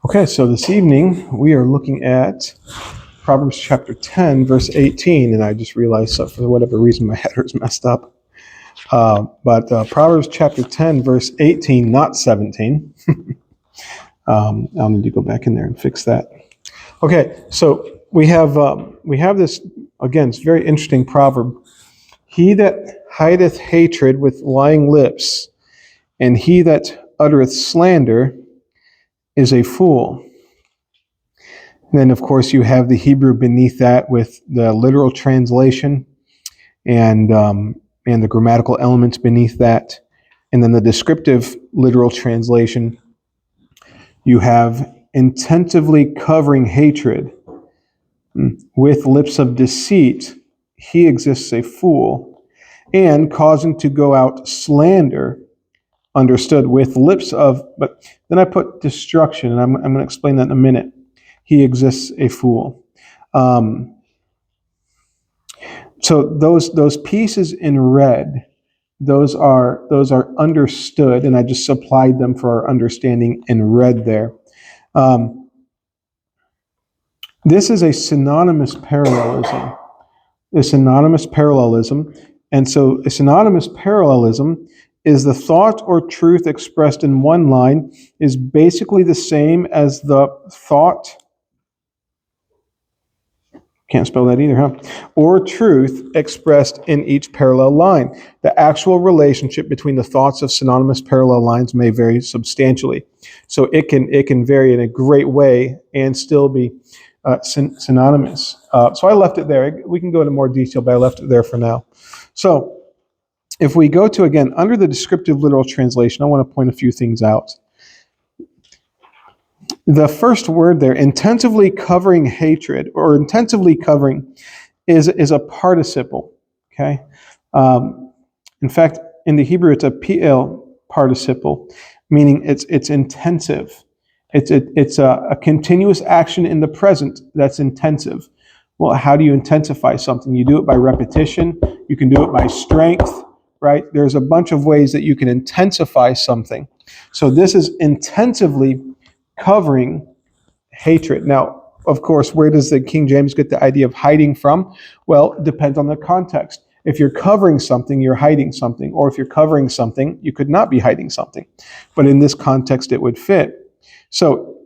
Okay, so this evening we are looking at Proverbs chapter 10, verse 18, and I just realized that for whatever reason my header is messed up. But Proverbs chapter 10, verse 18, not 17. I'll need to go back in there and fix that. Okay, so we have this, again, it's a very interesting proverb. He that hideth hatred with lying lips, and he that uttereth slander is a fool. And then, of course, you have the Hebrew beneath that with the literal translation and the grammatical elements beneath that. And then the descriptive literal translation, you have intentively covering hatred with lips of deceit, he exists a fool, and causing to go out slander, understood with lips of, but then I put destruction, and I'm going to explain that in a minute. He exists a fool. So those pieces in red, those are understood, and I just supplied them for our understanding in red there. This is a synonymous parallelism. A synonymous parallelism, and so a synonymous parallelism is the thought or truth expressed in one line is basically the same as the thought. Can't spell that either, huh? Or truth expressed in each parallel line. The actual relationship between the thoughts of synonymous parallel lines may vary substantially. So it can vary in a great way and still be synonymous. So I left it there. We can go into more detail, but I left it there for now. So if we go to, again, under the descriptive literal translation, I want to point a few things out. The first word there, intensively covering hatred, or intensively covering, is a participle. Okay. In fact, in the Hebrew, it's a PL participle, meaning it's intensive. It's a continuous action in the present that's intensive. Well, how do you intensify something? You do it by repetition. You can do it by strength, right? There's a bunch of ways that you can intensify something. So this is intensively covering hatred. Now, of course, where does the King James get the idea of hiding from? Well, it depends on the context. If you're covering something, you're hiding something. Or if you're covering something, you could not be hiding something. But in this context, it would fit. So,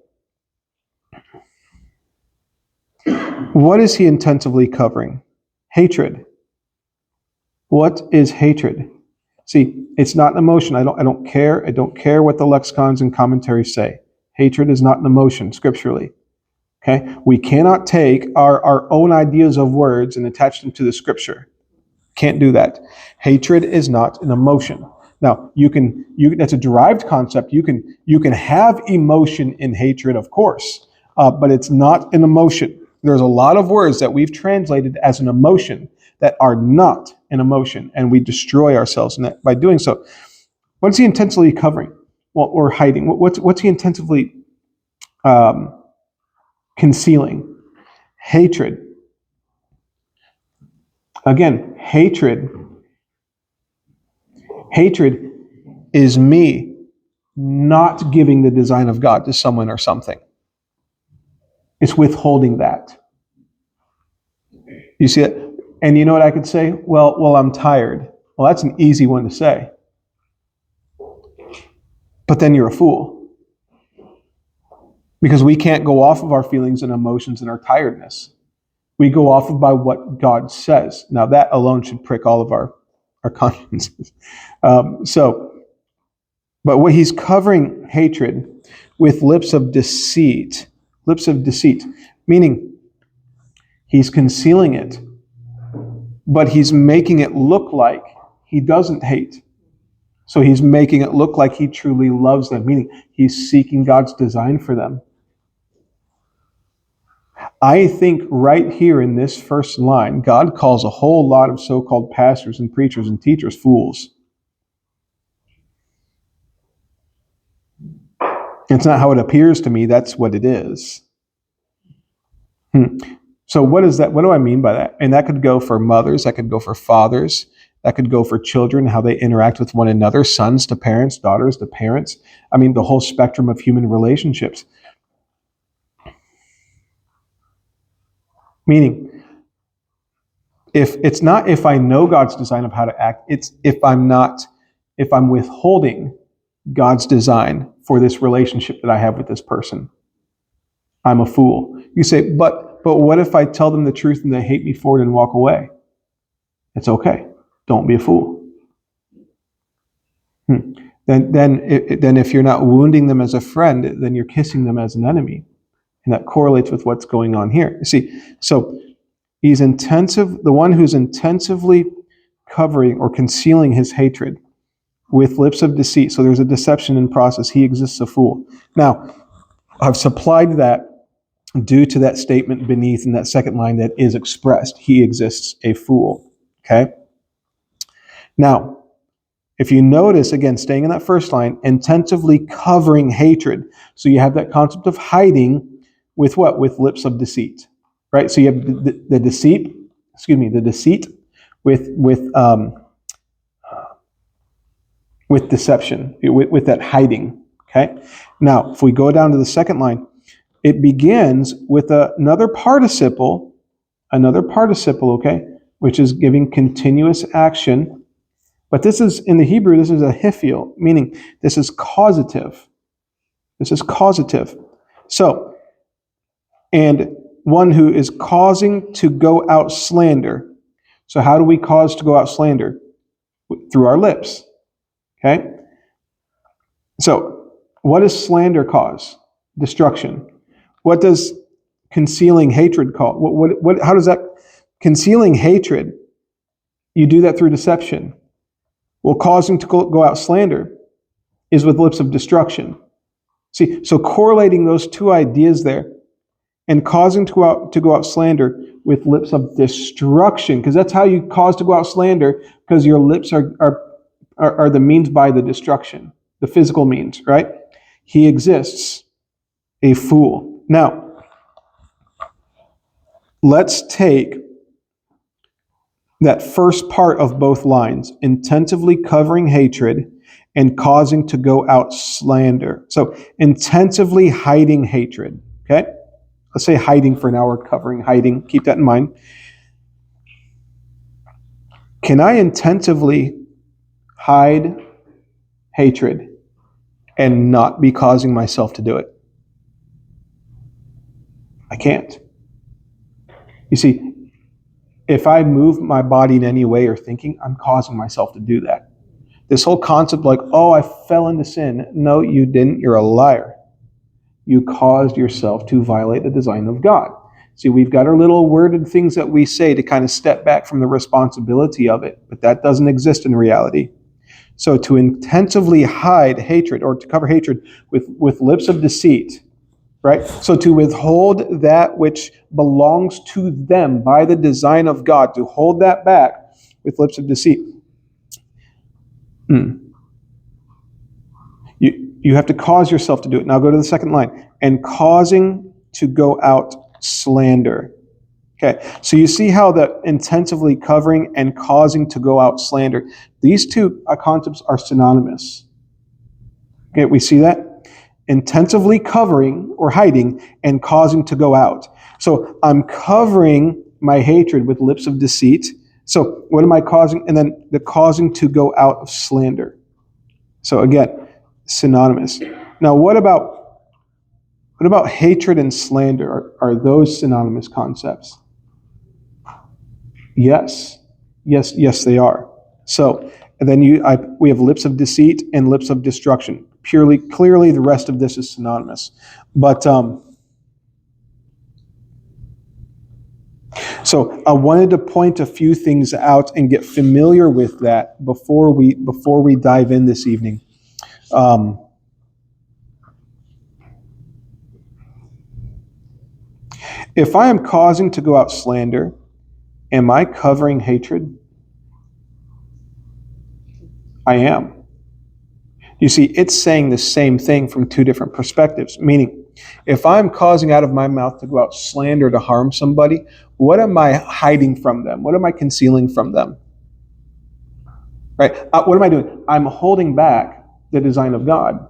what is he intensively covering? Hatred. What is hatred? See, it's not an emotion. I don't care. I don't care what the lexicons and commentaries say. Hatred is not an emotion scripturally. Okay? We cannot take our own ideas of words and attach them to the scripture. Can't do that. Hatred is not an emotion. Now, that's a derived concept. You can have emotion in hatred, of course, but it's not an emotion. There's a lot of words that we've translated as an emotion that are not an emotion, and we destroy ourselves in that by doing so. What's he intensely covering? Well, or hiding? What's he intensively concealing? Hatred. Again, hatred is me not giving the design of God to someone or something. It's withholding that. You see it? And you know what I could say? Well, I'm tired. Well, that's an easy one to say. But then you're a fool. Because we can't go off of our feelings and emotions and our tiredness. We go off of by what God says. Now, that alone should prick all of our consciences. But what he's covering hatred with lips of deceit, meaning he's concealing it, but he's making it look like he doesn't hate. So he's making it look like he truly loves them, meaning he's seeking God's design for them. I think right here in this first line, God calls a whole lot of so-called pastors and preachers and teachers fools. It's not how it appears to me, that's what it is. So what is that? What do I mean by that? And that could go for mothers, that could go for fathers, that could go for children, how they interact with one another, sons to parents, daughters to parents. I mean, the whole spectrum of human relationships. Meaning, if I know God's design of how to act, it's if I'm withholding God's design for this relationship that I have with this person, I'm a fool. You say, but what if I tell them the truth and they hate me for it and walk away? It's okay. Don't be a fool. Then if you're not wounding them as a friend, then you're kissing them as an enemy. And that correlates with what's going on here. You see, so the one who's intensively covering or concealing his hatred with lips of deceit. So there's a deception in process. He exists a fool. Now, I've supplied that due to that statement beneath in that second line that is expressed. He exists a fool. Okay? Now, if you notice, again, staying in that first line, intensively covering hatred. So you have that concept of hiding with what? With lips of deceit. Right? So you have the deceit with deception, with that hiding. Okay? Now, if we go down to the second line, it begins with another participle, okay, which is giving continuous action. But this is, in the Hebrew, this is a hiphil, meaning this is causative. This is causative. So, and one who is causing to go out slander. So how do we cause to go out slander? Through our lips. Okay? So, what does slander cause? Destruction. What does concealing hatred cause? How does that, concealing hatred, you do that through deception. Well, causing to go out slander is with lips of destruction. See, so correlating those two ideas there, and causing to go out slander with lips of destruction, because that's how you cause to go out slander, because your lips are the means by the destruction, the physical means, right? He exists, a fool. Now, let's take that first part of both lines, intensively covering hatred and causing to go out slander. So, intensively hiding hatred, okay? Let's say hiding for an hour, covering, hiding. Keep that in mind. Can I intensively hide hatred and not be causing myself to do it? I can't. You see, if I move my body in any way or thinking, I'm causing myself to do that. This whole concept like, oh, I fell into sin. No, you didn't. You're a liar. You caused yourself to violate the design of God. See, we've got our little worded things that we say to kind of step back from the responsibility of it, but that doesn't exist in reality. So to intensively hide hatred or to cover hatred with lips of deceit, right? So to withhold that which belongs to them by the design of God, to hold that back with lips of deceit. You have to cause yourself to do it. Now go to the second line. And causing to go out slander. Okay, so you see how the intensively covering and causing to go out slander, these two concepts are synonymous. Okay, we see that? Intensively covering or hiding and causing to go out. So I'm covering my hatred with lips of deceit. So what am I causing? And then the causing to go out of slander. So again, synonymous. Now what about hatred and slander? Are those synonymous concepts? Yes, they are. So, and then we have lips of deceit and lips of destruction. Clearly, the rest of this is synonymous. But so I wanted to point a few things out and get familiar with that before we dive in this evening. If I am causing to go out slander, am I covering hatred? I am. You see, it's saying the same thing from two different perspectives. Meaning, if I'm causing out of my mouth to go out slander to harm somebody, what am I hiding from them? What am I concealing from them? Right? What am I doing? I'm holding back the design of God.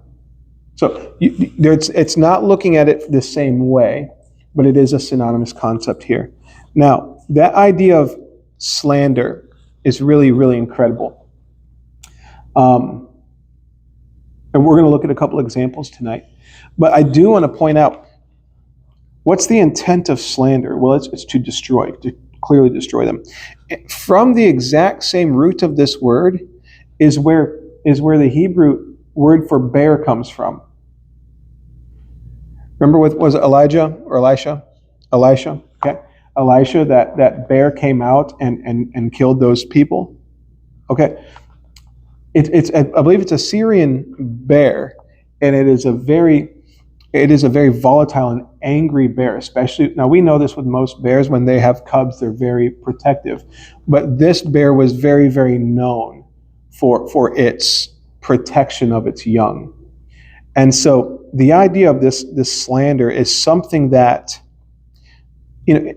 So it's not looking at it the same way, but it is a synonymous concept here. Now, that idea of slander is really, really incredible. And we're going to look at a couple examples tonight. But I do want to point out, what's the intent of slander? Well, it's to destroy, to clearly destroy them. From the exact same root of this word is where the Hebrew word for bear comes from. Remember what was it, Elijah or Elisha? Elisha, okay. Elisha, that bear came out and killed those people. Okay. I believe it's a Syrian bear, and it is a very volatile and angry bear, especially, now we know this with most bears, when they have cubs, they're very protective. But this bear was very, very known for its protection of its young. And so the idea of this slander is something that,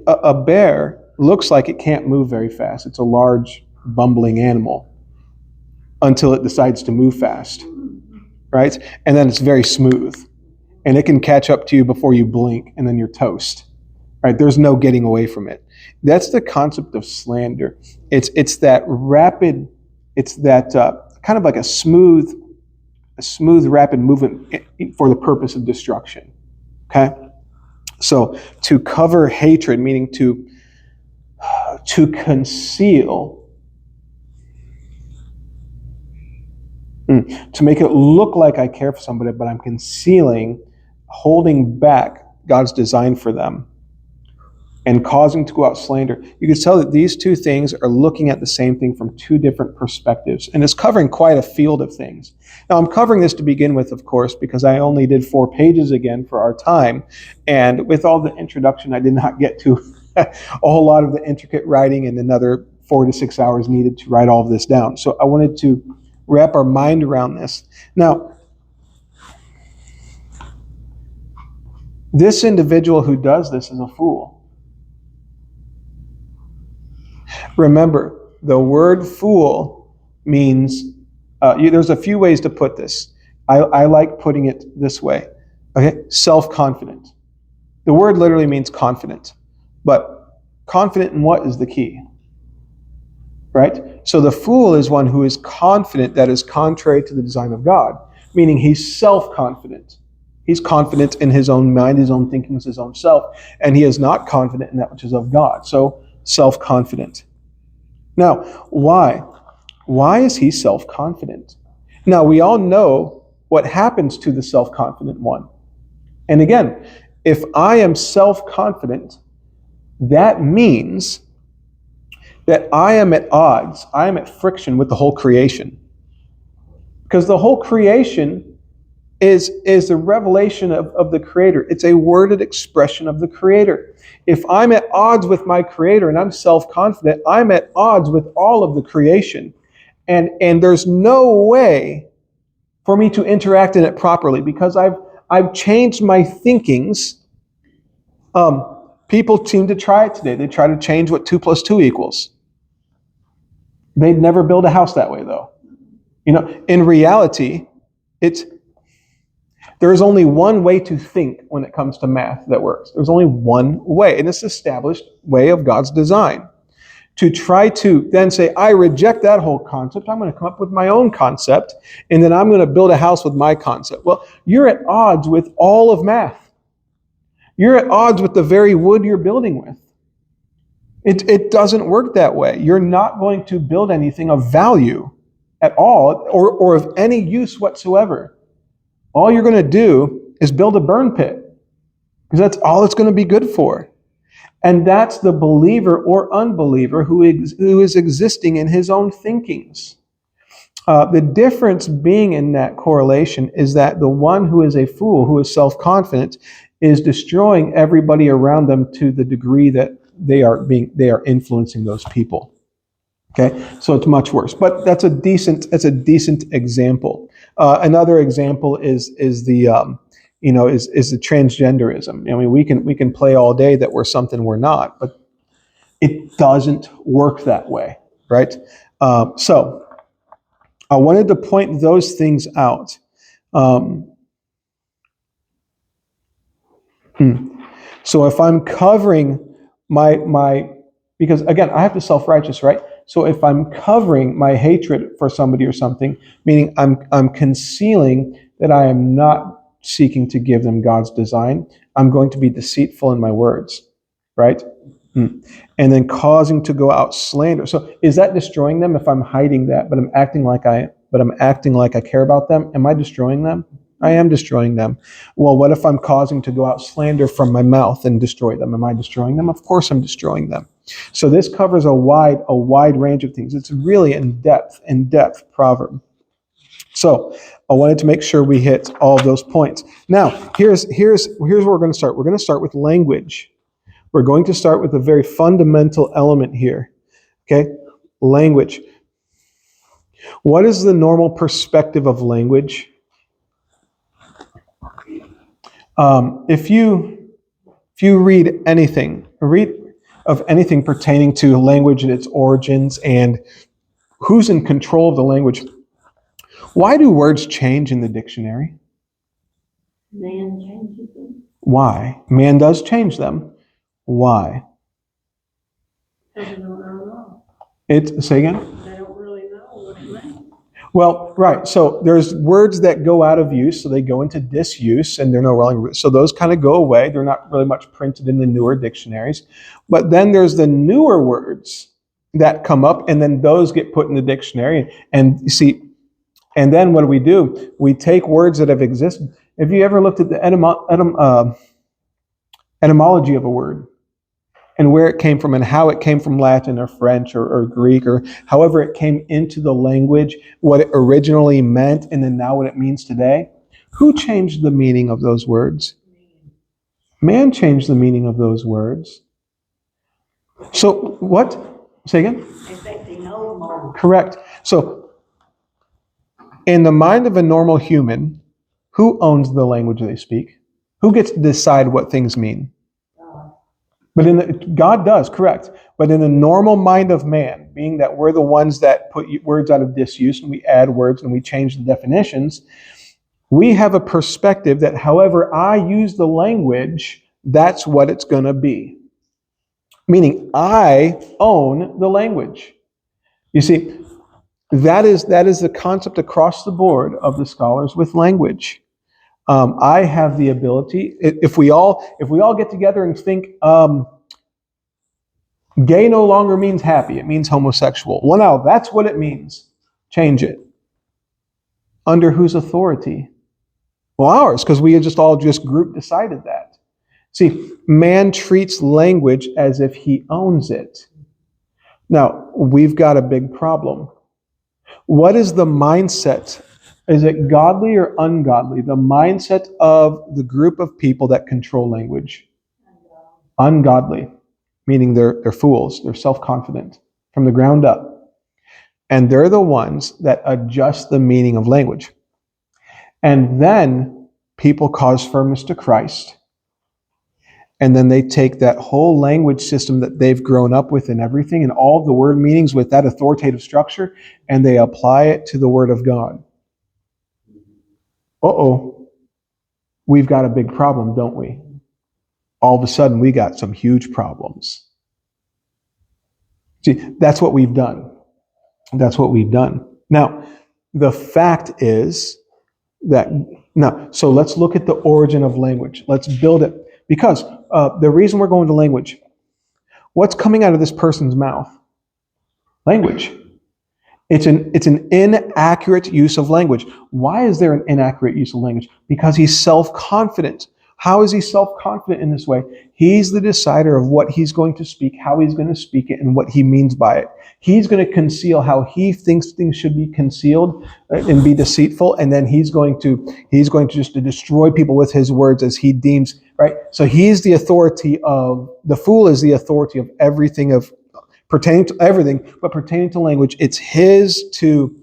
a bear looks like it can't move very fast. It's a large, bumbling animal until it decides to move fast, right? And then it's very smooth. And it can catch up to you before you blink, and then you're toast, right? There's no getting away from it. That's the concept of slander. It's that rapid, it's that kind of like a smooth, rapid movement for the purpose of destruction. Okay? So to cover hatred, meaning to conceal, to make it look like I care for somebody, but I'm concealing, holding back God's design for them, and causing to go out slander. You can tell that these two things are looking at the same thing from two different perspectives, and it's covering quite a field of things. Now, I'm covering this to begin with, of course, because I only did 4 pages again for our time, and with all the introduction, I did not get to a whole lot of the intricate writing, and another 4 to 6 hours needed to write all of this down. So I wanted to wrap our mind around this. Now, this individual who does this is a fool. Remember, the word fool means, there's a few ways to put this. I like putting it this way. Okay, self-confident. The word literally means confident. But confident in what is the key? Right? So the fool is one who is confident that is contrary to the design of God, meaning he's self-confident. He's confident in his own mind, his own thinkings, his own self, and he is not confident in that which is of God. So self-confident. Now, why? Why is he self-confident? Now, we all know what happens to the self-confident one. And again, if I am self-confident, that means that I am at odds, I am at friction with the whole creation. Because the whole creation is the revelation of the Creator. It's a worded expression of the Creator. If I'm at odds with my Creator and I'm self-confident, I'm at odds with all of the creation. And there's no way for me to interact in it properly, because I've changed my thinkings. People seem to try it today. They try to change what 2 + 2 equals. They'd never build a house that way, though. In reality, there's only one way to think when it comes to math that works. There's only one way, and it's the established way of God's design. To try to then say, I reject that whole concept, I'm going to come up with my own concept, and then I'm going to build a house with my concept. Well, you're at odds with all of math. You're at odds with the very wood you're building with. It doesn't work that way. You're not going to build anything of value at all, or of any use whatsoever. All you're going to do is build a burn pit, because that's all it's going to be good for. And that's the believer or unbeliever who is existing in his own thinkings. The difference being in that correlation is that the one who is a fool, who is self-confident, is destroying everybody around them to the degree that they are influencing those people. Okay, so it's much worse. But that's a decent example. Another example is the transgenderism. I mean, we can play all day that we're something we're not, but it doesn't work that way, right? So I wanted to point those things out. So if I'm covering because again, I have to self-righteous, right? So if I'm covering my hatred for somebody or something, meaning I'm concealing that I am not seeking to give them God's design, I'm going to be deceitful in my words, right? And then causing to go out slander. So is that destroying them if I'm hiding that, but I'm acting like I care about them? Am I destroying them? I am destroying them. Well, what if I'm causing to go out slander from my mouth and destroy them? Am I destroying them? Of course I'm destroying them. So this covers a wide range of things. It's really in-depth proverb. So I wanted to make sure we hit all of those points. Now, here's where we're going to start. We're going to start with language. We're going to start with a very fundamental element here. Okay? Language. What is the normal perspective of language? If you read of anything pertaining to language and its origins and who's in control of the language, why do words change in the dictionary? Man changes them. Why? Man does change them. Why? Because they don't know. Say again? They don't really know what it means. Well, right. So there's words that go out of use, so they go into disuse, and they're no longer. So those kind of go away. They're not really much printed in the newer dictionaries. But then there's the newer words that come up, and then those get put in the dictionary. And you see, and then what do? We take words that have existed. Have you ever looked at the etymology of a word? And where it came from and how it came from Latin or French or Greek or however it came into the language, what it originally meant, and then now what it means today. Who changed the meaning of those words? Man changed the meaning of those words. So what? Say again? Affecting no more. Correct. So in the mind of a normal human, who owns the language they speak? Who gets to decide what things mean? But God does, correct. But in the normal mind of man, being that we're the ones that put words out of disuse and we add words and we change the definitions, we have a perspective that however I use the language, that's what it's going to be. Meaning I own the language. You see, that is the concept across the board of the scholars with language. I have the ability. If we all get together and think, gay no longer means happy; it means homosexual. Well, now that's what it means. Change it. Under whose authority? Well, ours, because we had just group decided that. See, man treats language as if he owns it. Now we've got a big problem. What is the mindset? Is it godly or ungodly? The mindset of the group of people that control language. Ungodly, meaning they're fools. They're self-confident from the ground up. And they're the ones that adjust the meaning of language. And then people cause firmness to Christ. And then they take that whole language system that they've grown up with and everything and all of the word meanings with that authoritative structure and they apply it to the Word of God. We've got a big problem, don't we? All of a sudden, we got some huge problems. See, that's what we've done. That's what we've done. Now, the fact is that, so let's look at the origin of language. Let's build it. Because the reason we're going to language, what's coming out of this person's mouth? Language. It's an inaccurate use of language. Why is there an inaccurate use of language? Because he's self-confident. How is he self-confident in this way? He's the decider of what he's going to speak, how he's going to speak it, and what he means by it. He's going to conceal how he thinks things should be concealed and be deceitful, and then he's going to just to destroy people with his words as he deems, right? So he's the the fool is the authority of everything pertaining to everything, but pertaining to language, it's his to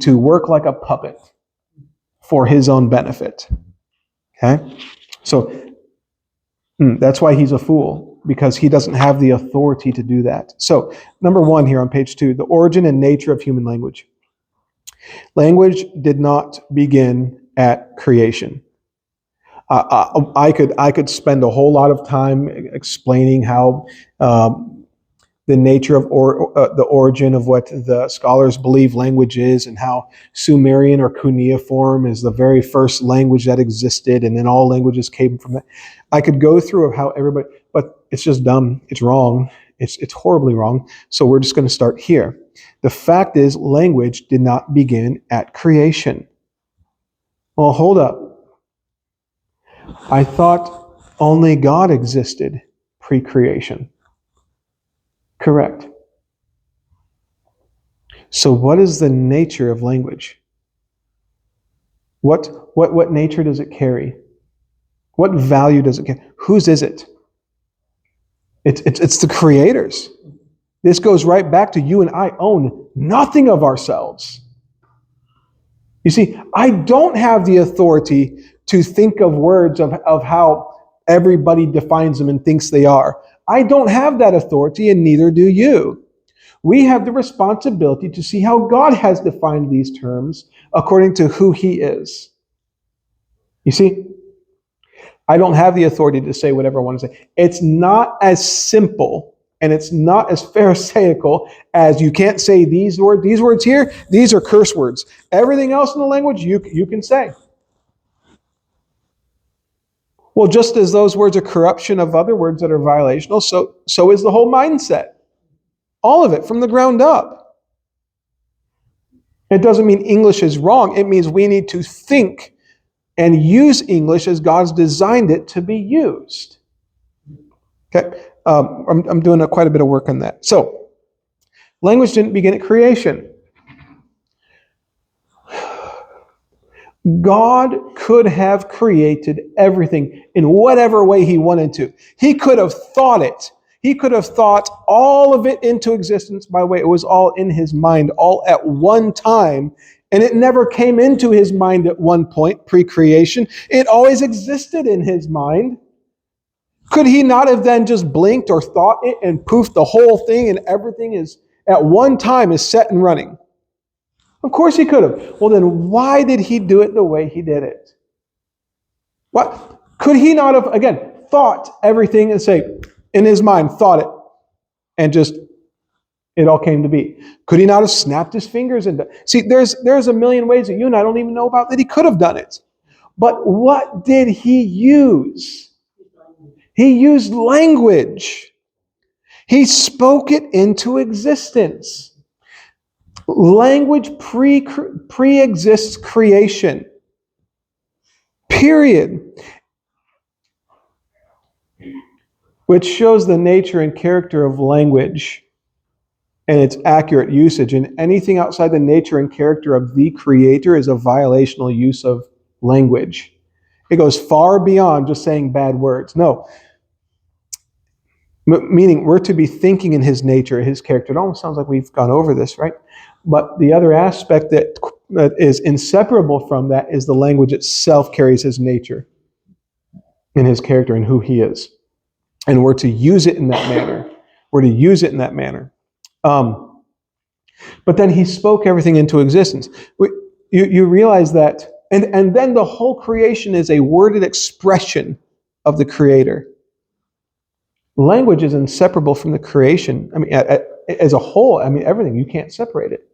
work like a puppet for his own benefit. Okay? So that's why he's a fool, because he doesn't have the authority to do that. So, number 1 here on page 2, the origin and nature of human language. Language did not begin at creation. I could spend a whole lot of time explaining how the nature of the origin of what the scholars believe language is, and how Sumerian or cuneiform is the very first language that existed, and then all languages came from that. I could go through of how everybody, but it's just dumb. It's wrong. It's horribly wrong. So we're just going to start here. The fact is, language did not begin at creation. Well, hold up. I thought only God existed pre-creation. Correct. So what is the nature of language? What nature does it carry? What value does it carry? Whose is it? It's the Creator's. This goes right back to you and I own nothing of ourselves. You see, I don't have the authority to think of words of how everybody defines them and thinks they are. I don't have that authority, and neither do you. We have the responsibility to see how God has defined these terms according to who He is. You see, I don't have the authority to say whatever I want to say. It's not as simple and it's not as pharisaical as you can't say these words here, these are curse words. Everything else in the language you can say. Well, just as those words are corruption of other words that are violational, so is the whole mindset. All of it from the ground up. It doesn't mean English is wrong. It means we need to think and use English as God's designed it to be used. Okay, I'm doing quite a bit of work on that. So, language didn't begin at creation. God could have created everything in whatever way He wanted to. He could have thought it. He could have thought all of it into existence by the way it was all in His mind, all at one time, and it never came into His mind at one point, pre-creation. It always existed in His mind. Could He not have then just blinked or thought it and poofed the whole thing and everything is at one time is set and running? Of course He could have. Well, then why did He do it the way He did it? What? Could He not have, again, thought everything and say, in His mind, thought it, and just, it all came to be? Could He not have snapped His fingers and see, there's a million ways that you and I don't even know about that He could have done it. But what did He use? He used language. He spoke it into existence. Language pre-exists creation. Period. Which shows the nature and character of language and its accurate usage. And anything outside the nature and character of the Creator is a violational use of language. It goes far beyond just saying bad words. No. Meaning we're to be thinking in His nature, His character. It almost sounds like we've gone over this, right? But the other aspect that is inseparable from that is the language itself carries His nature and His character and who He is. And we're to use it in that manner. We're to use it in that manner. But then He spoke everything into existence. You realize that, and then the whole creation is a worded expression of the Creator. Language is inseparable from the creation. I mean, as a whole, I mean, everything. You can't separate it.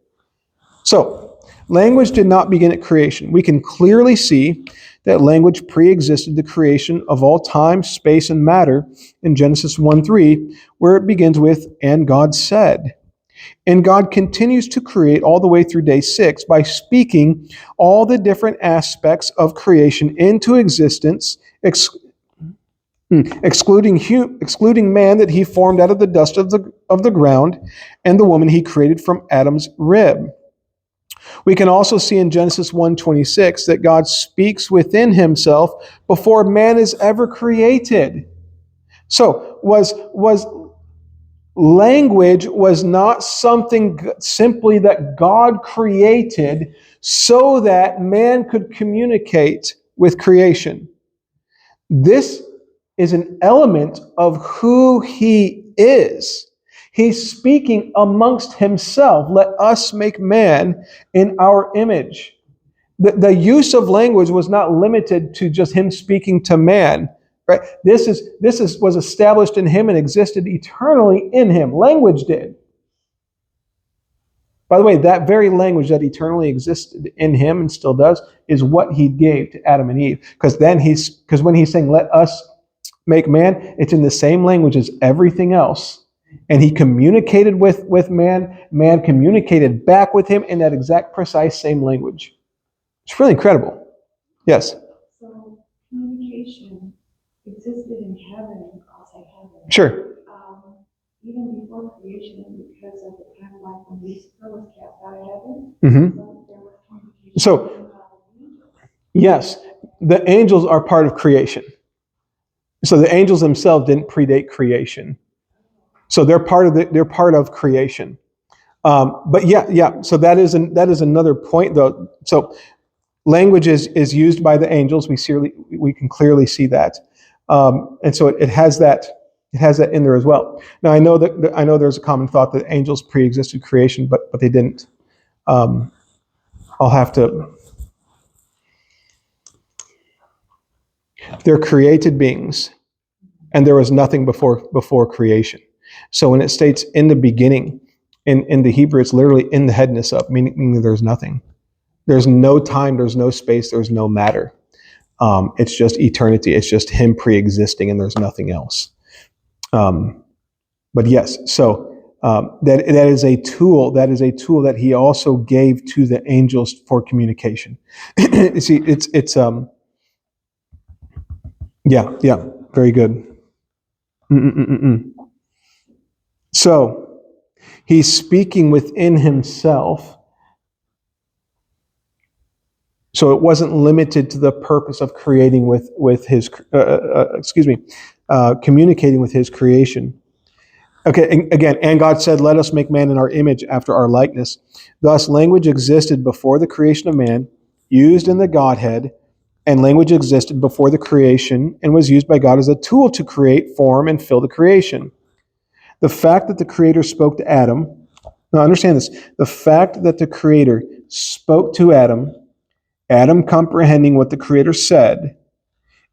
So, language did not begin at creation. We can clearly see that language pre-existed the creation of all time, space, and matter in Genesis 1:3, where it begins with, "And God said." And God continues to create all the way through day 6 by speaking all the different aspects of creation into existence, excluding man that He formed out of the dust of the ground, and the woman He created from Adam's rib. We can also see in Genesis 1:26 that God speaks within Himself before man is ever created. So, language was not something simply that God created so that man could communicate with creation. This is an element of who He is. He's speaking amongst Himself. Let us make man in our image. The use of language was not limited to just him speaking to man. Right? This was established in him and existed eternally in him. Language did. By the way, that very language that eternally existed in him and still does is what he gave to Adam and Eve. Because when he's saying, "Let us make man," it's in the same language as everything else. And he communicated with man. Man communicated back with him in that exact precise same language. It's really incredible. Yes? So communication existed in heaven, I'll say heaven. Sure. Even before creation, because of the time like when Lucifer was cast out of heaven, Mm-hmm. so there was communication. So, yes, the angels are part of creation. So the angels themselves didn't predate creation. So they're part of creation. But yeah. So that is another point, though. So language is used by the angels. We can clearly see that, and so it has that. It has that in there as well. Now I know there's a common thought that angels pre-existed creation, but they didn't. I'll have to. They're created beings, and there was nothing before creation. So when it states in the beginning, in the Hebrew, it's literally in the headness up, meaning there's nothing. There's no time, there's no space, there's no matter. It's just eternity. It's just him pre-existing, and there's nothing else. But yes, so that is a tool. That is a tool that he also gave to the angels for communication. You see, it's yeah, very good. So he's speaking within himself. So it wasn't limited to the purpose of creating with his communicating with his creation. Okay, again, and God said, "Let us make man in our image, after our likeness." Thus, language existed before the creation of man, used in the Godhead, and language existed before the creation and was used by God as a tool to create, form, and fill the creation. The fact that the Creator spoke to Adam, now understand this, the fact that the Creator spoke to Adam comprehending what the Creator said,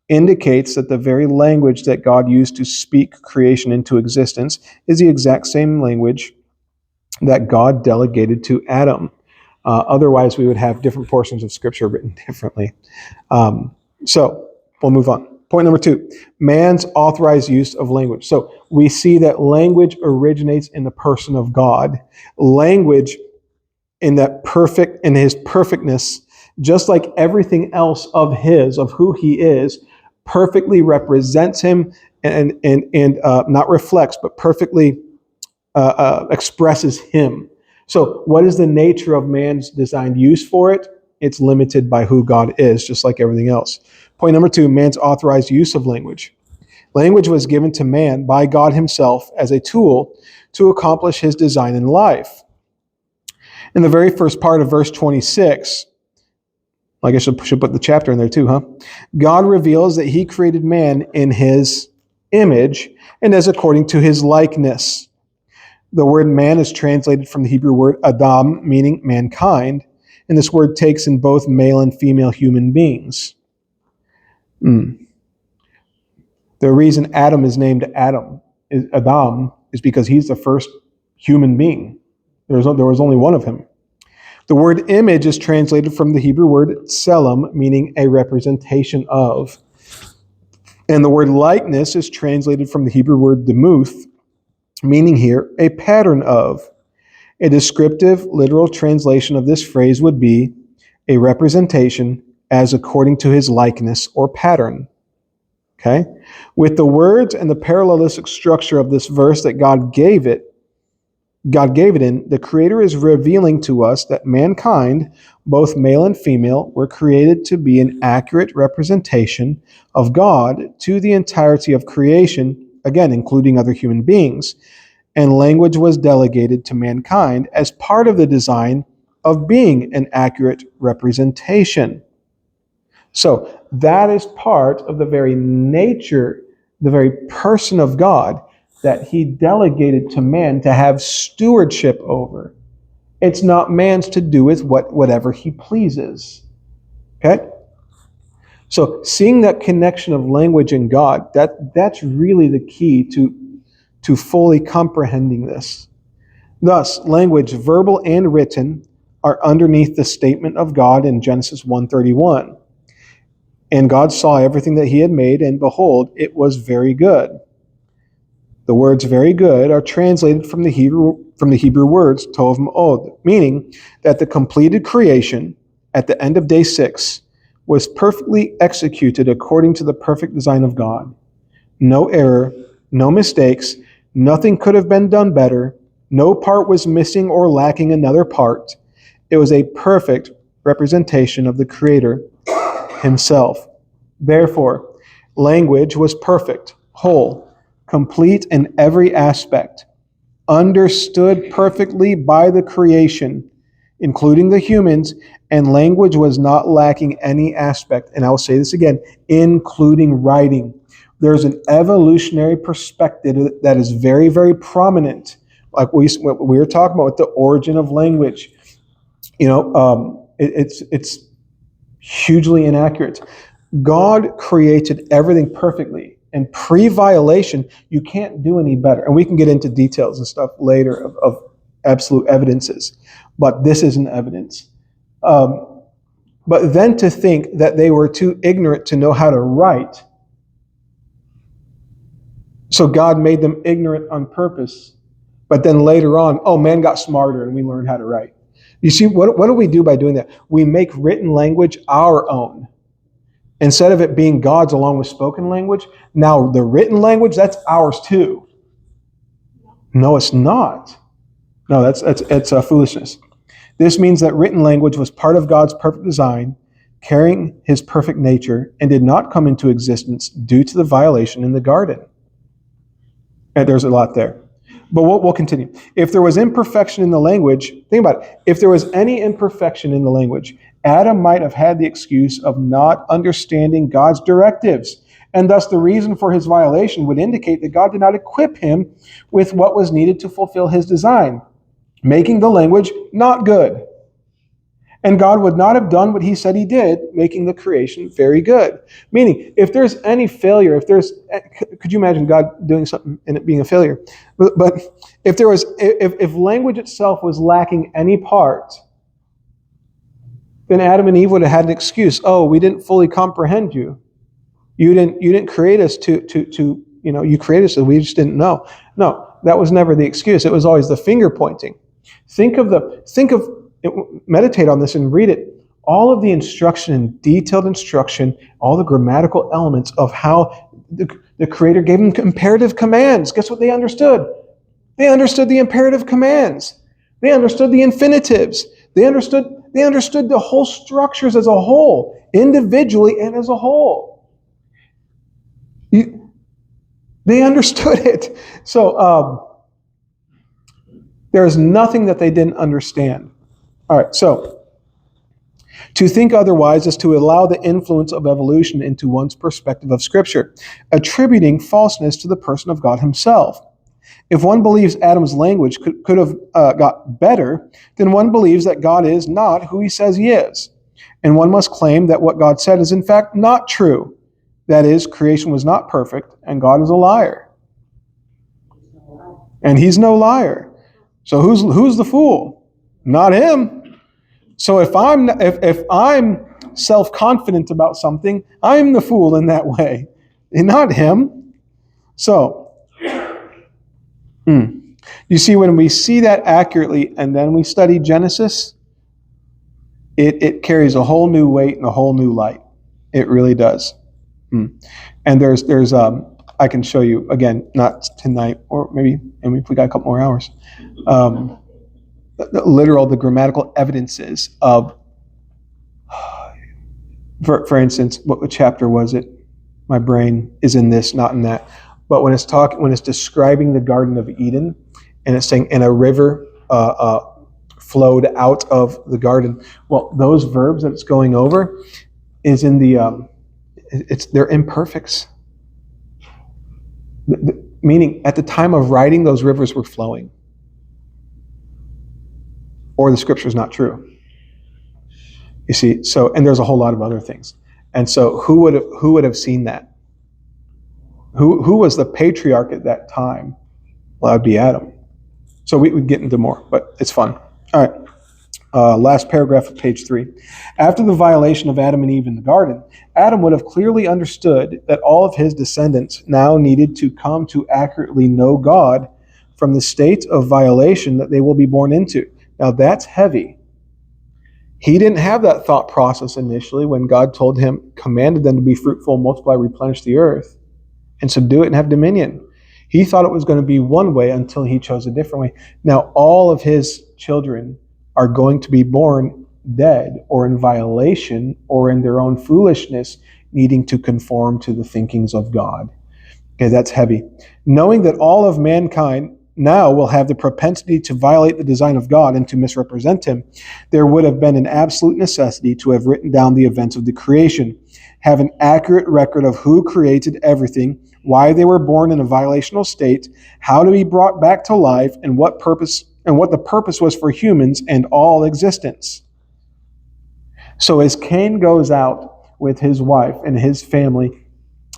indicates that the very language that God used to speak creation into existence is the exact same language that God delegated to Adam. Otherwise, we would have different portions of Scripture written differently. So we'll move on. Point number 2, man's authorized use of language. So we see that language originates in the person of God. Language in his perfectness, just like everything else of who he is, perfectly represents him and not reflects, but perfectly expresses him. So what is the nature of man's designed use for it? It's limited by who God is, just like everything else. Point number 2, man's authorized use of language. Language was given to man by God himself as a tool to accomplish his design in life. In the very first part of verse 26, I guess I should put the chapter in there too, huh? God reveals that he created man in his image and as according to his likeness. The word man is translated from the Hebrew word Adam, meaning mankind, and this word takes in both male and female human beings. The reason Adam is named Adam is because he's the first human being. There was only one of him. The word image is translated from the Hebrew word tselem, meaning a representation of. And the word likeness is translated from the Hebrew word demuth, meaning here a pattern of. A descriptive, literal translation of this phrase would be a representation as according to his likeness or pattern. Okay? With the words and the parallelistic structure of this verse that God gave it in, the Creator is revealing to us that mankind, both male and female, were created to be an accurate representation of God to the entirety of creation, again, including other human beings. And language was delegated to mankind as part of the design of being an accurate representation. So that is part of the very nature, the very person of God that he delegated to man to have stewardship over. It's not man's to do with whatever he pleases. Okay? So seeing that connection of language and God, that's really the key to fully comprehending this. Thus, language, verbal and written, are underneath the statement of God in Genesis 1:31. And God saw everything that he had made, and behold, it was very good. The words "very good" are translated from the Hebrew words "tov ma'od," meaning that the completed creation at the end of day 6 was perfectly executed according to the perfect design of God. No error, no mistakes, nothing could have been done better, no part was missing or lacking another part. It was a perfect representation of the Creator himself. Therefore, language was perfect, whole, complete in every aspect, understood perfectly by the creation, including the humans, and language was not lacking any aspect. And I will say this again, including writing. There's an evolutionary perspective that is very, very prominent, like we were talking about with the origin of language. It's hugely inaccurate. God created everything perfectly, and pre-violation, you can't do any better. And we can get into details and stuff later of absolute evidences, but this isn't evidence. But then to think that they were too ignorant to know how to write, so God made them ignorant on purpose. But then later on, oh, man got smarter and we learned how to write. You see, what do we do by doing that? We make written language our own. Instead of it being God's along with spoken language, now the written language, that's ours too. No, it's not. No, it's foolishness. This means that written language was part of God's perfect design, carrying his perfect nature, and did not come into existence due to the violation in the garden. And there's a lot there. But we'll continue. If there was imperfection in the language, think about it. If there was any imperfection in the language, Adam might have had the excuse of not understanding God's directives. And thus the reason for his violation would indicate that God did not equip him with what was needed to fulfill his design, making the language not good. And God would not have done what he said he did, making the creation very good. Meaning, if there's any failure, could you imagine God doing something and it being a failure? But if language itself was lacking any part, then Adam and Eve would have had an excuse. Oh, we didn't fully comprehend you. You didn't create us to you created us, so we just didn't know. No, that was never the excuse. It was always the finger pointing. Meditate on this and read it. All of the instruction and detailed instruction, all the grammatical elements of how the Creator gave them imperative commands. Guess what they understood? They understood the imperative commands. They understood the infinitives. They understood the whole structures as a whole, individually and as a whole. They understood it. So there's nothing that they didn't understand. All right, so to think otherwise is to allow the influence of evolution into one's perspective of Scripture, attributing falseness to the person of God himself. If one believes Adam's language could have got better, then one believes that God is not who he says he is. And one must claim that what God said is in fact not true. That is, creation was not perfect, and God is a liar. And he's no liar. So who's the fool? Not him. So if I'm self-confident about something, I'm the fool in that way, and not him. So, you see, when we see that accurately and then we study Genesis, it carries a whole new weight and a whole new light. It really does. And there's I can show you again, not tonight, or maybe if we got a couple more hours. The grammatical evidences of, for instance, what chapter was it? My brain is in this, not in that. But when it's describing the Garden of Eden, and it's saying, and a river flowed out of the garden. Well, those verbs that it's going over is in the, they're imperfects. Meaning, at the time of writing, those rivers were flowing. Or the Scripture is not true. You see, so, and there's a whole lot of other things. And so who would have seen that? Who was the patriarch at that time? Well, that would be Adam. So we would get into more, but it's fun. All right. Last paragraph of page 3. After the violation of Adam and Eve in the garden, Adam would have clearly understood that all of his descendants now needed to come to accurately know God from the state of violation that they will be born into. Now that's heavy. He didn't have that thought process initially when God commanded them to be fruitful, multiply, replenish the earth, and subdue it and have dominion. He thought it was going to be one way until he chose a different way. Now all of his children are going to be born dead or in violation or in their own foolishness, needing to conform to the thinkings of God. Okay, that's heavy. Knowing that all of mankind now will have the propensity to violate the design of God and to misrepresent him, there would have been an absolute necessity to have written down the events of the creation, have an accurate record of who created everything, why they were born in a violational state, how to be brought back to life, and what the purpose was for humans and all existence. So as Cain goes out with his wife and his family,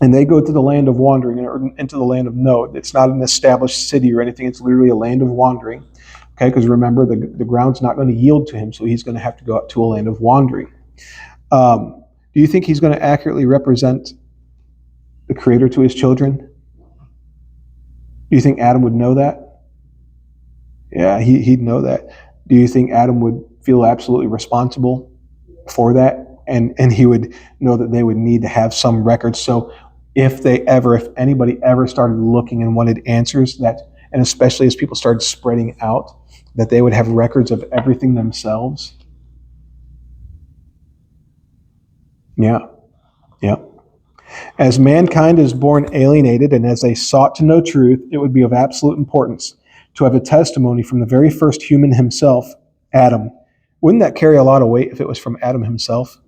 and they go to the land of wandering, or into the land of Nod. It's not an established city or anything. It's literally a land of wandering. Okay, because remember, the ground's not going to yield to him, so he's going to have to go out to a land of wandering. Do you think he's going to accurately represent the Creator to his children? Do you think Adam would know that? Yeah, he'd know that. Do you think Adam would feel absolutely responsible for that? And he would know that they would need to have some records. So if anybody ever started looking and wanted answers, and especially as people started spreading out, that they would have records of everything themselves. Yeah. As mankind is born alienated and as they sought to know truth, it would be of absolute importance to have a testimony from the very first human himself, Adam. Wouldn't that carry a lot of weight if it was from Adam himself?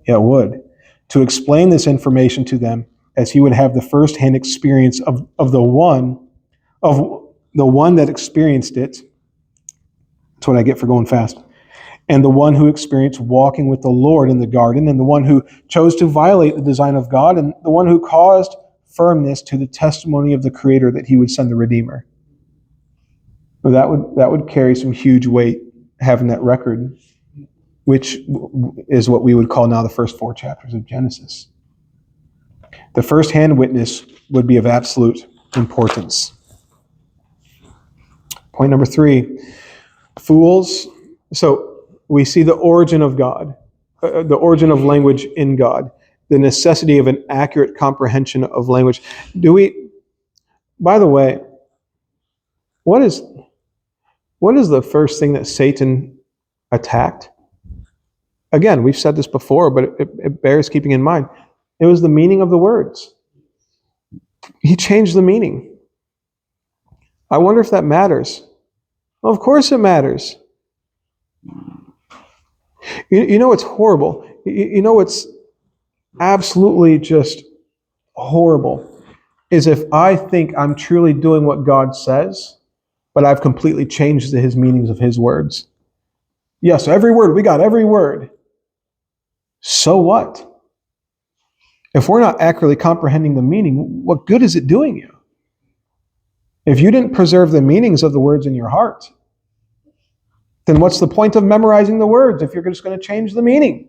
Yeah, it would. To explain this information to them, as he would have the first-hand experience of the one that experienced it. That's what I get for going fast. And the one who experienced walking with the Lord in the garden, and the one who chose to violate the design of God, and the one who caused firmness to the testimony of the Creator that he would send the Redeemer. Well, that would carry some huge weight, having that record, which is what we would call now the first 4 chapters of Genesis. The first-hand witness would be of absolute importance. Point number 3, fools. So we see the origin of God, the origin of language in God, the necessity of an accurate comprehension of language. By the way, what is the first thing that Satan attacked? Again, we've said this before, but it bears keeping in mind. It was the meaning of the words. He changed the meaning. I wonder if that matters. Well, of course it matters. You know what's horrible? You know what's absolutely just horrible is if I think I'm truly doing what God says, but I've completely changed his meanings of his words. Yes, every word, we got every word. So what? If we're not accurately comprehending the meaning, what good is it doing you? If you didn't preserve the meanings of the words in your heart, then what's the point of memorizing the words if you're just going to change the meaning?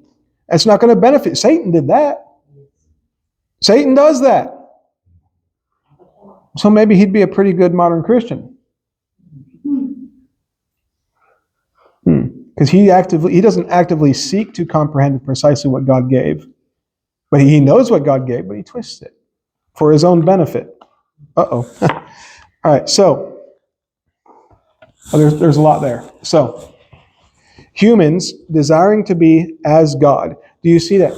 That's not going to benefit. Satan did that. Satan does that. So maybe he'd be a pretty good modern Christian. Because he doesn't actively seek to comprehend precisely what God gave. But he knows what God gave, but he twists it for his own benefit. All right, so there's a lot there. So humans desiring to be as God. Do you see that?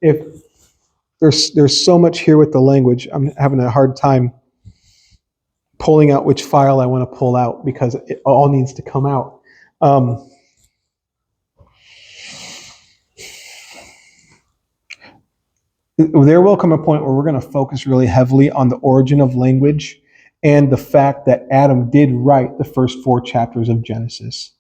If there's so much here with the language, I'm having a hard time pulling out which file I want to pull out because it all needs to come out. There will come a point where we're going to focus really heavily on the origin of language and the fact that Adam did write the first 4 chapters of Genesis.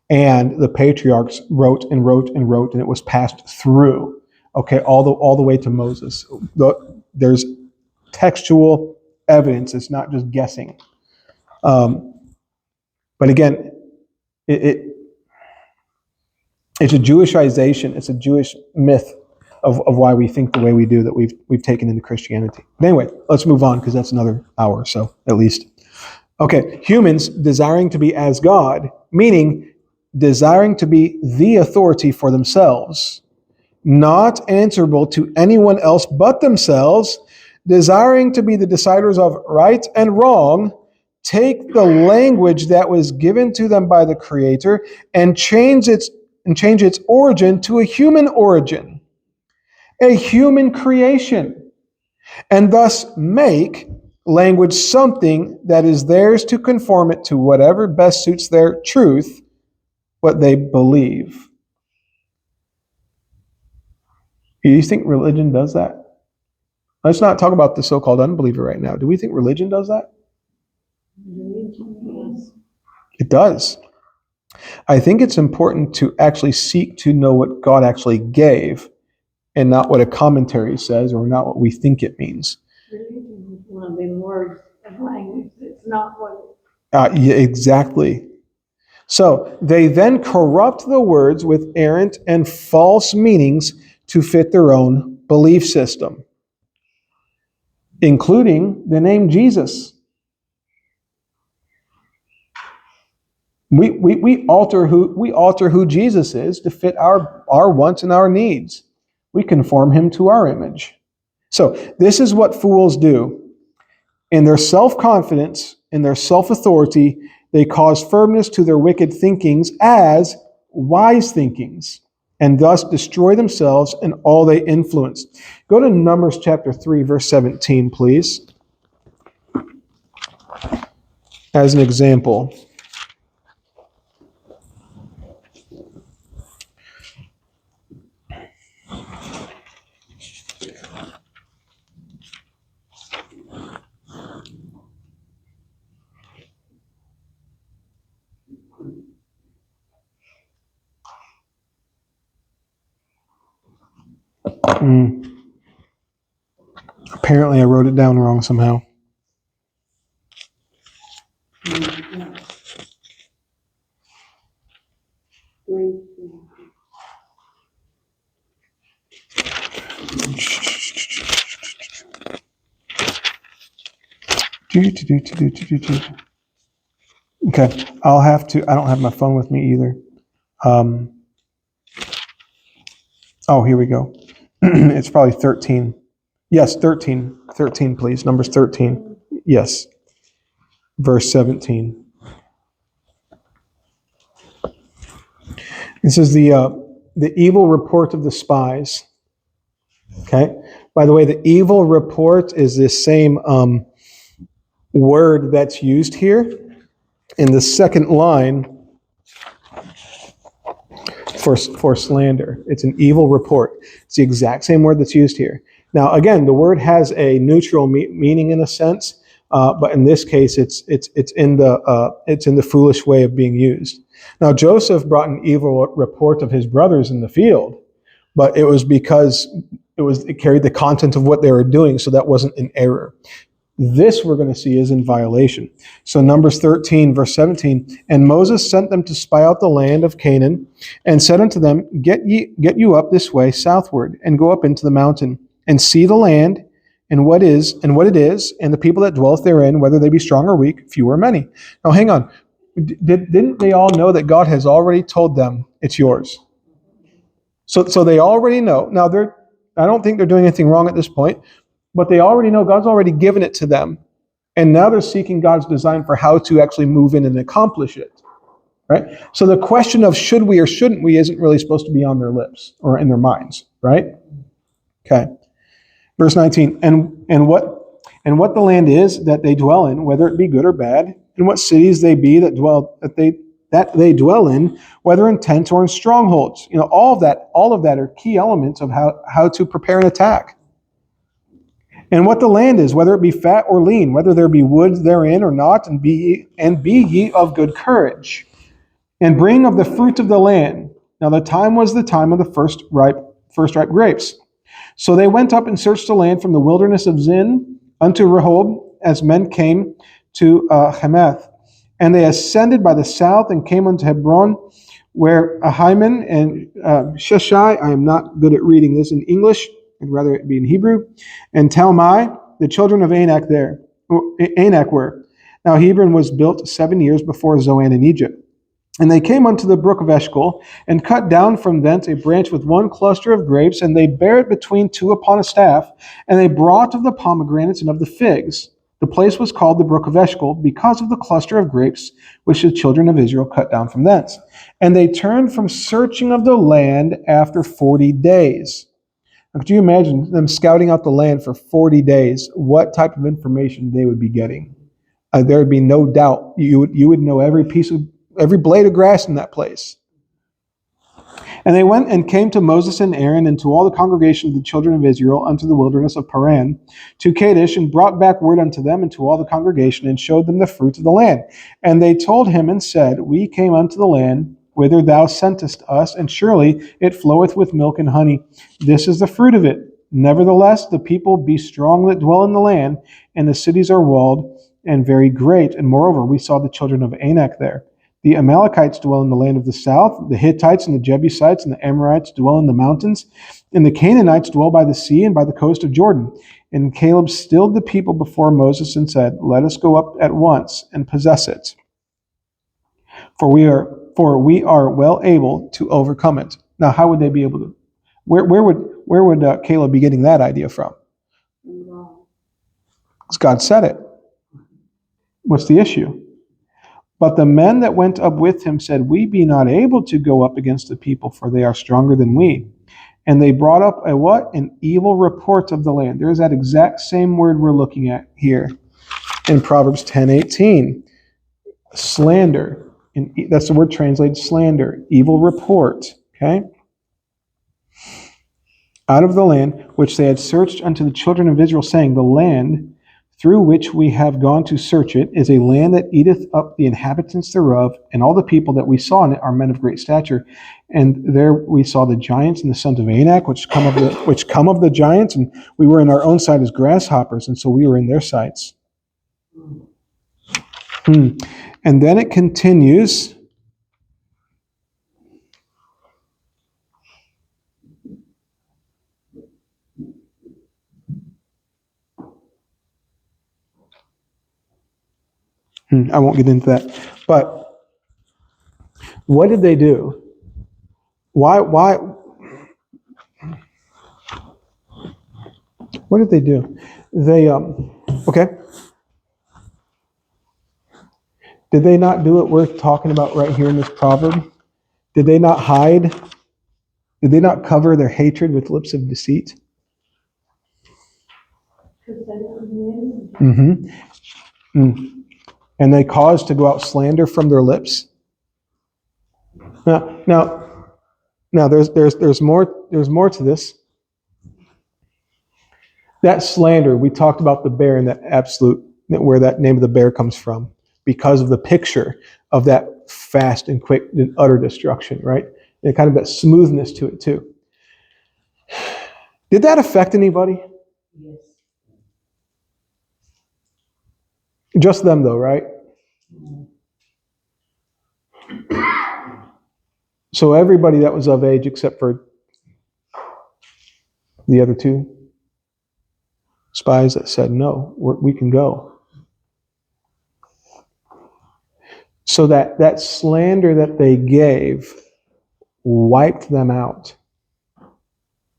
and the patriarchs wrote and wrote and wrote, and it was passed through, okay, all the way to Moses. There's textual evidence. It's not just guessing. But again, it's a Jewishization. It's a Jewish myth of why we think the way we do that we've taken into Christianity. But anyway, let's move on because that's another hour or so at least. Okay, humans desiring to be as God, meaning desiring to be the authority for themselves, not answerable to anyone else but themselves, desiring to be the deciders of right and wrong, take the language that was given to them by the Creator and change its origin to a human origin, a human creation, and thus make language something that is theirs to conform it to whatever best suits their truth, what they believe. Do you think religion does that? Let's not talk about the so-called unbeliever right now. Do we think religion does that? Yes. It does. I think it's important to actually seek to know what God actually gave and not what a commentary says or not what we think it means. Religion is one of them words of language. It's not what Yeah, exactly. So they then corrupt the words with errant and false meanings to fit their own belief system, including the name Jesus. We alter who Jesus is to fit our wants and our needs. We conform him to our image. So this is what fools do. In their self-confidence, in their self-authority, they cause firmness to their wicked thinkings as wise thinkings, and thus destroy themselves and all they influence. Go to Numbers chapter 3, verse 17, please, as an example. Apparently I wrote it down wrong somehow. Okay, I don't have my phone with me either. Here we go. It's probably 13. Yes, 13. 13, please. Numbers 13. Yes. Verse 17. This is the evil report of the spies. Okay? By the way, the evil report is this same word that's used here in the second line for slander. It's an evil report. It's the exact same word that's used here. Now, again, the word has a neutral meaning in a sense, but in this case, it's in the foolish way of being used. Now, Joseph brought an evil report of his brothers in the field, but it was because it carried the content of what they were doing, so that wasn't an error. This we're going to see is in violation. So Numbers 13, verse 17, and Moses sent them to spy out the land of Canaan, and said unto them, Get you up this way southward, and go up into the mountain, and see the land, and what it is, and the people that dwelleth therein, whether they be strong or weak, few or many. Now hang on. Didn't they all know that God has already told them it's yours? So they already know. Now I don't think they're doing anything wrong at this point, but they already know God's already given it to them. And now they're seeking God's design for how to actually move in and accomplish it. Right? So the question of should we or shouldn't we isn't really supposed to be on their lips or in their minds. Right? Okay. Verse 19. And what the land is that they dwell in, whether it be good or bad, and what cities they be that they dwell in, whether in tents or in strongholds. All of that are key elements of how to prepare an attack. And what the land is, whether it be fat or lean, whether there be wood therein or not, and be ye of good courage. and bring of the fruit of the land. Now the time was the time of the first ripe grapes. So they went up and searched the land from the wilderness of Zin unto Rehob, as men came to Hamath. And they ascended by the south and came unto Hebron, where Ahiman and Sheshai, I am not good at reading this in English, I'd rather it be in Hebrew, and Talmai, the children of Anak were. Now Hebron was built 7 years before Zoan in Egypt. And they came unto the brook of Eshcol, and cut down from thence a branch with one cluster of grapes, and they bare it between two upon a staff, and they brought of the pomegranates and of the figs. The place was called the brook of Eshcol, because of the cluster of grapes which the children of Israel cut down from thence. And they turned from searching of the land after 40 days. Now, could you imagine them scouting out the land for 40 days? What type of information they would be getting? There would be no doubt. You would know every blade of grass in that place. And they went and came to Moses and Aaron and to all the congregation of the children of Israel unto the wilderness of Paran, to Kadesh, and brought back word unto them and to all the congregation, and showed them the fruit of the land. And they told him and said, We came unto the land whither thou sentest us, and surely it floweth with milk and honey. This is the fruit of it. Nevertheless, the people be strong that dwell in the land, and the cities are walled and very great. And moreover, we saw the children of Anak there. The Amalekites dwell in the land of the south. The Hittites and the Jebusites and the Amorites dwell in the mountains. And the Canaanites dwell by the sea and by the coast of Jordan. And Caleb stilled the people before Moses and said, Let us go up at once and possess it. For we are well able to overcome it. Now, how would they be able to? Where would Caleb be getting that idea from? Because God said it. What's the issue? But the men that went up with him said, We be not able to go up against the people, for they are stronger than we. And they brought up a what? An evil report of the land. There's that exact same word we're looking at here in Proverbs 10:18. Slander. That's the word translated slander. Evil report. Okay? Out of the land which they had searched unto the children of Israel, saying, The land through which we have gone to search it is a land that eateth up the inhabitants thereof, and all the people that we saw in it are men of great stature. And there we saw the giants and the sons of Anak, which come of the giants, and we were in our own sight as grasshoppers, and so we were in their sights. And then it continues. I won't get into that. But what did they do? Why? What did they do? They, okay. Did they not do it worth talking about right here in this proverb? Did they not hide? Did they not cover their hatred with lips of deceit? Mm-hmm. And they caused to go out slander from their lips. Now, there's more to this. That slander, we talked about the bear and that absolute, where that name of the bear comes from, because of the picture of that fast and quick and utter destruction, right? And kind of that smoothness to it too. Did that affect anybody? Yes. Just them though, right? So everybody that was of age except for the other two spies that said, no, we can go. So that slander that they gave wiped them out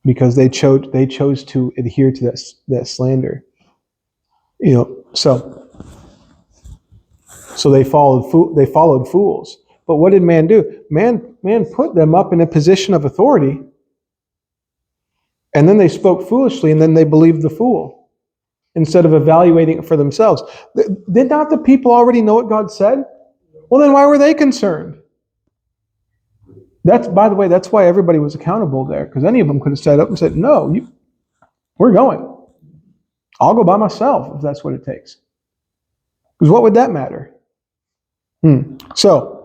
because they chose to adhere to that slander. So they followed fools. But what did man do? Man put them up in a position of authority, and then they spoke foolishly, and then they believed the fool instead of evaluating it for themselves. Did not the people already know what God said? Well, then why were they concerned? By the way, that's why everybody was accountable there, because any of them could have stood up and said, no, we're going. I'll go by myself if that's what it takes. Because what would that matter? So,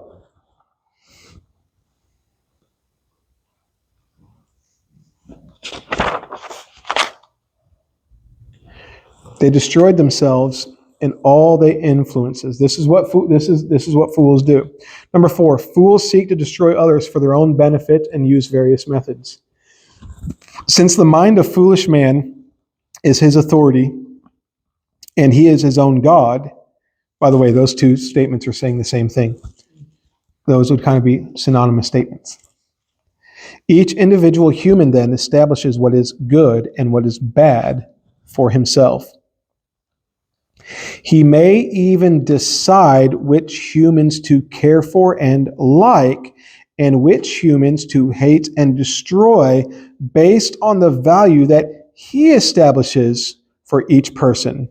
They destroyed themselves in all they influences. This is what fools do. Number 4, fools seek to destroy others for their own benefit and use various methods. Since the mind of foolish man is his authority, and he is his own God. By the way, those two statements are saying the same thing. Those would kind of be synonymous statements. Each individual human then establishes what is good and what is bad for himself. He may even decide which humans to care for and like, and which humans to hate and destroy based on the value that he establishes for each person.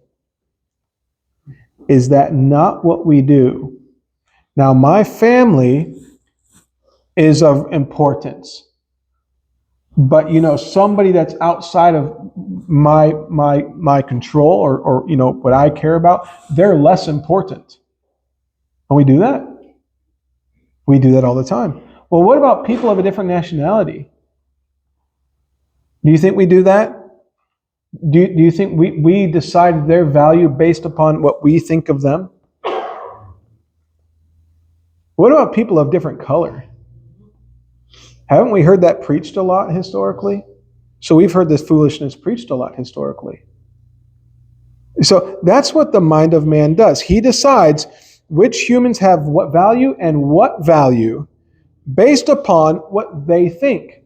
Is that not what we do? Now, my family is of importance. But, somebody that's outside of my control or what I care about, they're less important. And we do that. We do that all the time. Well, what about people of a different nationality? Do you think we do that? Do you think we decide their value based upon what we think of them? What about people of different color? Haven't we heard that preached a lot historically? So we've heard this foolishness preached a lot historically. So that's what the mind of man does. He decides which humans have what value and what value based upon what they think.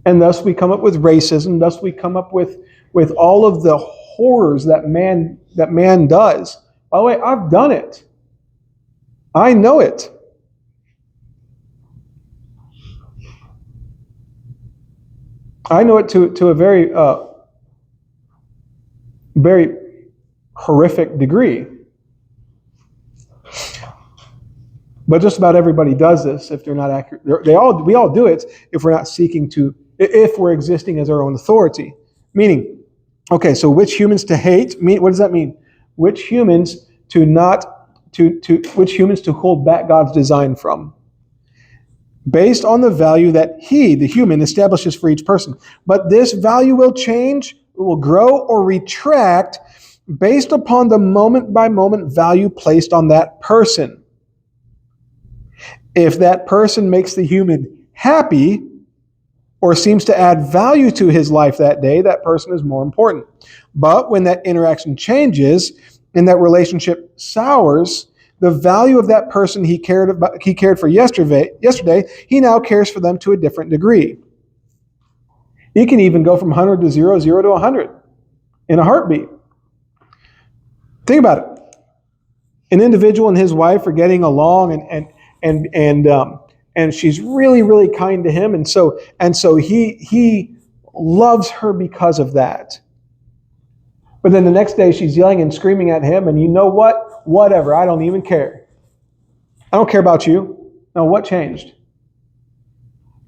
And thus we come up with racism. Thus we come up with all of the horrors that man does. By the way, I've done it. I know it. I know it to a very, very horrific degree. But just about everybody does this if they're not accurate. We all do it if we're not if we're existing as our own authority. Meaning, okay, so which humans to hate? What does that mean? Which humans which humans to hold back God's design from? Based on the value that he, the human, establishes for each person. But this value will change, it will grow or retract based upon the moment-by-moment value placed on that person. If that person makes the human happy or seems to add value to his life that day, that person is more important. But when that interaction changes and that relationship sours, the value of that person he cared for yesterday, he now cares for them to a different degree. He can even go from 100 to 0, 0 to 100 in a heartbeat. Think about it. An individual and his wife are getting along, and she's really, really kind to him, and so he loves her because of that. But then the next day she's yelling and screaming at him, and you know what? Whatever, I don't even care. I don't care about you. Now, what changed?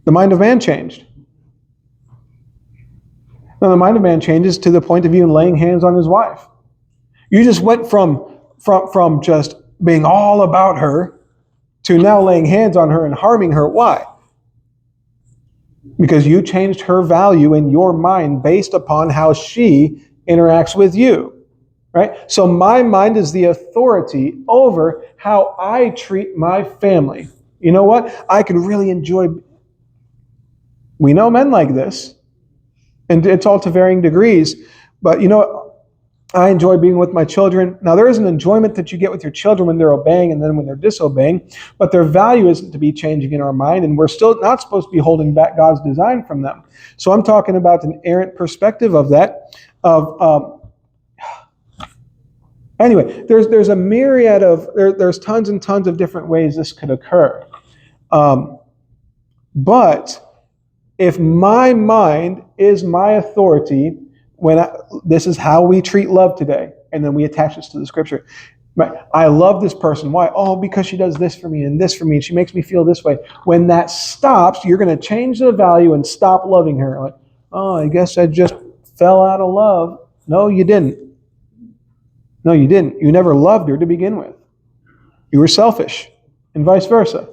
The mind of man changed. Now, the mind of man changes to the point of even laying hands on his wife. You just went from just being all about her to now laying hands on her and harming her. Why? Because you changed her value in your mind based upon how she interacts with you. Right? So my mind is the authority over how I treat my family. You know what? I can really enjoy. We know men like this, and it's all to varying degrees. But I enjoy being with my children. Now, there is an enjoyment that you get with your children when they're obeying and then when they're disobeying, but their value isn't to be changing in our mind, and we're still not supposed to be holding back God's design from them. So I'm talking about an errant perspective of that, Anyway, there's a myriad there's tons and tons of different ways this could occur. But if my mind is my authority, this is how we treat love today, and then we attach this to the scripture. I love this person. Why? Oh, because she does this for me and this for me, and she makes me feel this way. When that stops, you're going to change the value and stop loving her. Like, oh, I guess I just fell out of love. No, you didn't. No, you didn't. You never loved her to begin with. You were selfish, and vice versa.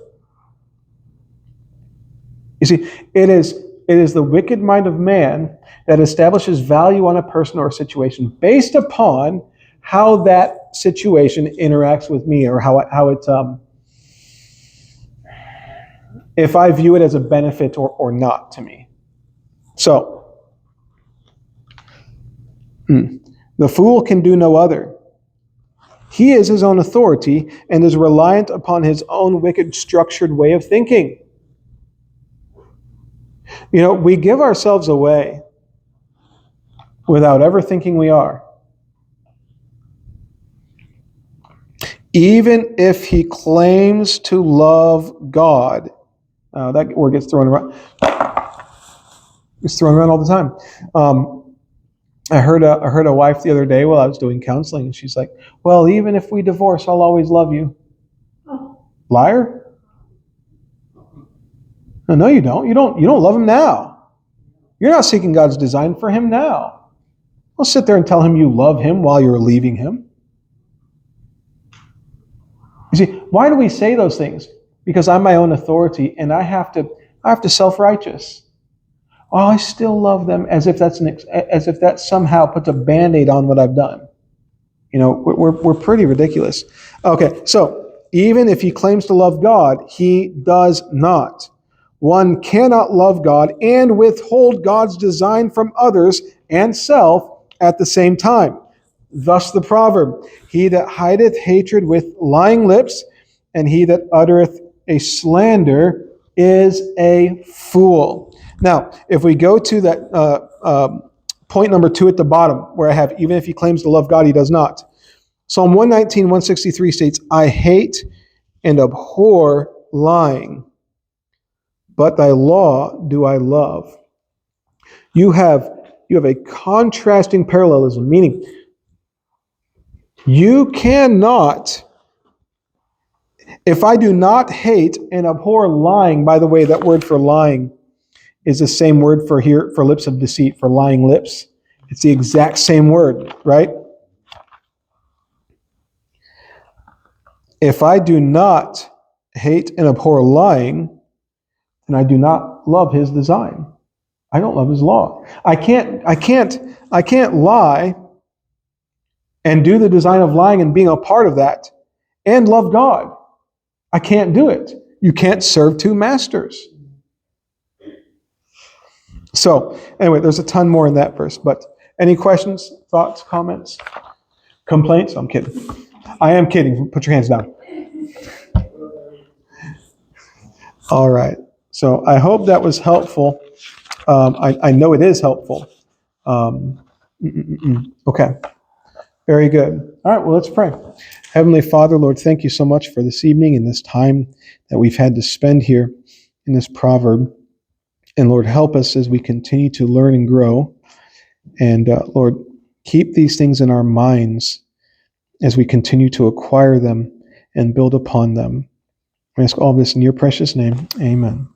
You see, it is It is the wicked mind of man that establishes value on a person or a situation based upon how that situation interacts with me, or how it if I view it as a benefit or not to me. So, the fool can do no other. He is his own authority and is reliant upon his own wicked, structured way of thinking. We give ourselves away without ever thinking we are. Even if he claims to love God, that word gets thrown around. It's thrown around all the time. I heard a wife the other day while I was doing counseling, and she's like, "Well, even if we divorce, I'll always love you." Liar. No, you don't. You don't love him now. You're not seeking God's design for him now. Don't sit there and tell him you love him while you're leaving him. You see, why do we say those things? Because I'm my own authority, and I have to self-righteous. Oh, I still love them, as if that somehow puts a Band-Aid on what I've done. We're pretty ridiculous. Okay, so even if he claims to love God, he does not. One cannot love God and withhold God's design from others and self at the same time. Thus the proverb, he that hideth hatred with lying lips, and he that uttereth a slander is a fool. Now, if we go to that point number 2 at the bottom, where I have, even if he claims to love God, he does not. Psalm 119, 163 states, I hate and abhor lying, but thy law do I love. You have a contrasting parallelism, meaning you cannot, if I do not hate and abhor lying, by the way, that word for lying is the same word for lips of deceit, for lying lips. It's the exact same word, right? If I do not hate and abhor lying, then I do not love his design. I don't love his law. I can't lie and do the design of lying and being a part of that and love God. I can't do it. You can't serve two masters. So, anyway, there's a ton more in that verse, but any questions, thoughts, comments, complaints? I'm kidding. I am kidding. Put your hands down. All right. So I hope that was helpful. I know it is helpful. Okay. Very good. All right, well, let's pray. Heavenly Father, Lord, thank you so much for this evening and this time that we've had to spend here in this proverb. And Lord, help us as we continue to learn and grow. And Lord, keep these things in our minds as we continue to acquire them and build upon them. I ask all this in your precious name. Amen.